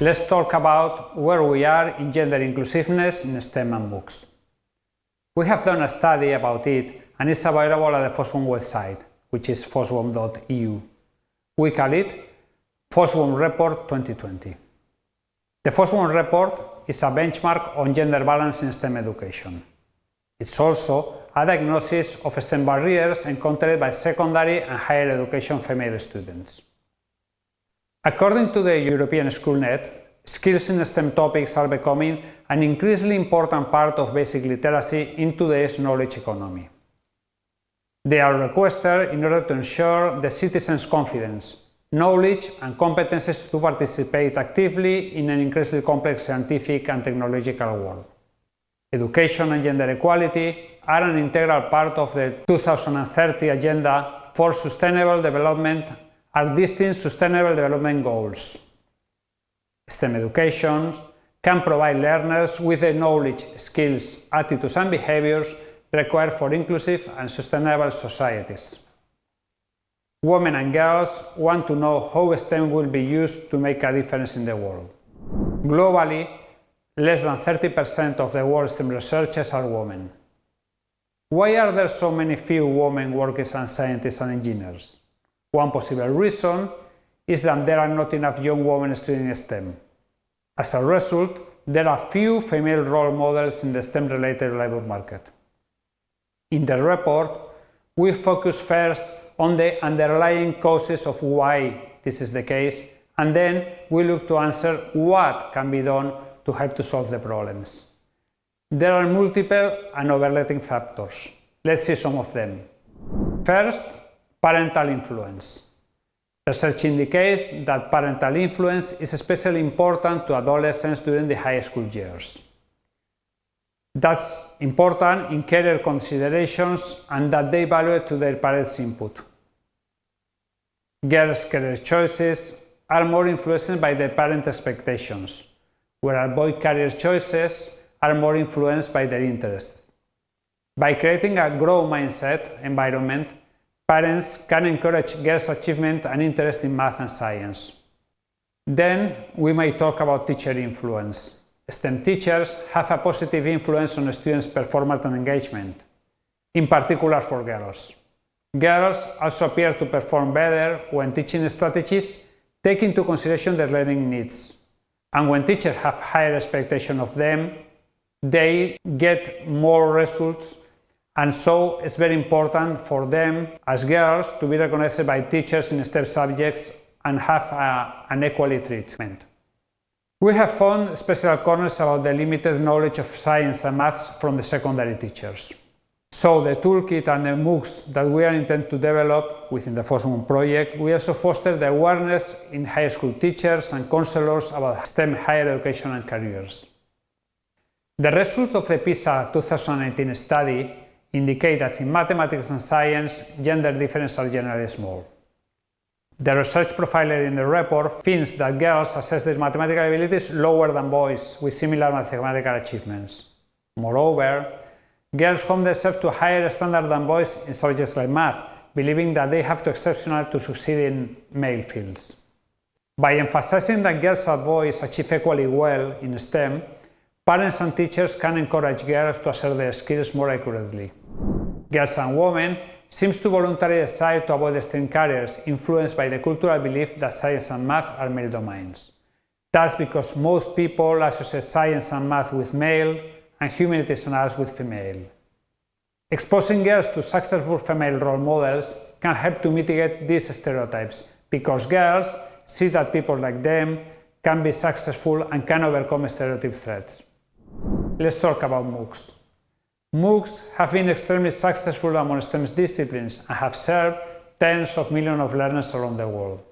Let's talk about where we are in gender inclusiveness in STEM and MOOCs. We have done a study about it and it's available at the FOSWOM website, which is foswom.eu. We call it FOSWOM Report 2020. The FOSWOM Report is a benchmark on gender balance in STEM education. It's also a diagnosis of STEM barriers encountered by secondary and higher education female students. According to the European SchoolNet, skills in STEM topics are becoming an increasingly important part of basic literacy in today's knowledge economy. They are requested in order to ensure the citizens' confidence, knowledge and competences to participate actively in an increasingly complex scientific and technological world. Education and gender equality are an integral part of the 2030 Agenda for Sustainable Development and distinct Sustainable Development Goals. STEM education can provide learners with the knowledge, skills, attitudes and behaviors required for inclusive and sustainable societies. Women and girls want to know how STEM will be used to make a difference in the world. Globally, less than 30% of the world's STEM researchers are women. Why are there so many few women workers and scientists and engineers? One possible reason is that there are not enough young women studying STEM. As a result, there are few female role models in the STEM-related labor market. In the report, we focus first on the underlying causes of why this is the case, and then we look to answer what can be done to help to solve the problems. There are multiple and overlapping factors. Let's see some of them. First, parental influence. Research indicates that parental influence is especially important to adolescents during the high school years. That's important in career considerations and that they value to their parents' input. Girls' career choices are more influenced by their parent expectations, whereas boy career choices are more influenced by their interests. By creating a growth mindset environment, parents can encourage girls' achievement and interest in math and science. Then we may talk about teacher influence. STEM teachers have a positive influence on students' performance and engagement, in particular for girls. Girls also appear to perform better when teaching strategies take into consideration their learning needs. And when teachers have higher expectations of them, they get more results, and so it's very important for them as girls to be recognized by teachers in STEM subjects and have an equal treatment. We have found special corners about the limited knowledge of science and maths from the secondary teachers. So the toolkit and the MOOCs that we are intending to develop within the FOSWOM project, we also foster the awareness in high school teachers and counselors about STEM higher education and careers. The results of the PISA 2019 study indicate that in mathematics and science, gender differences are generally small. The research profiler in the report finds that girls assess their mathematical abilities lower than boys with similar mathematical achievements. Moreover, girls hold themselves to a higher standard than boys in subjects like math, believing that they have to be exceptional to succeed in male fields. By emphasizing that girls and boys achieve equally well in STEM, parents and teachers can encourage girls to assert their skills more accurately. Girls and women seem to voluntarily decide to avoid STEM careers influenced by the cultural belief that science and math are male domains. That's because most people associate science and math with male and humanities and arts with female. Exposing girls to successful female role models can help to mitigate these stereotypes, because girls see that people like them can be successful and can overcome stereotype threats. Let's talk about MOOCs. MOOCs have been extremely successful among STEM disciplines and have served tens of millions of learners around the world.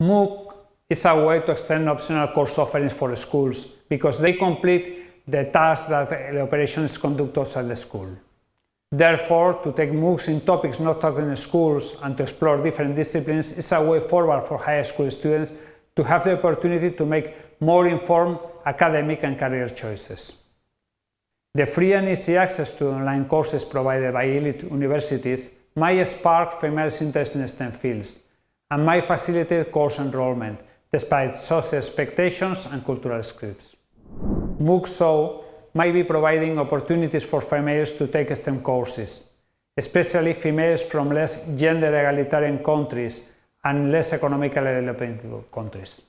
MOOC is a way to extend optional course offerings for schools because they complete the tasks that the operation is conducted outside the school. Therefore, to take MOOCs in topics not taught in schools and to explore different disciplines is a way forward for high school students to have the opportunity to make more informed academic and career choices. The free and easy access to online courses provided by elite universities might spark females' interest in STEM fields and might facilitate course enrollment, despite social expectations and cultural scripts. MOOCs so might be providing opportunities for females to take STEM courses, especially females from less gender egalitarian countries and less economically developing countries.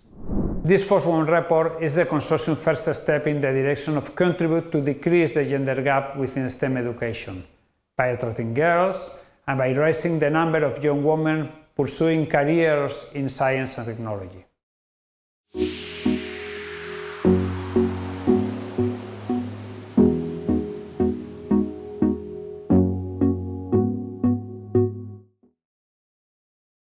This FOSS1 report is the consortium's first step in the direction of contribute to decrease the gender gap within STEM education, by attracting girls and by raising the number of young women pursuing careers in science and technology.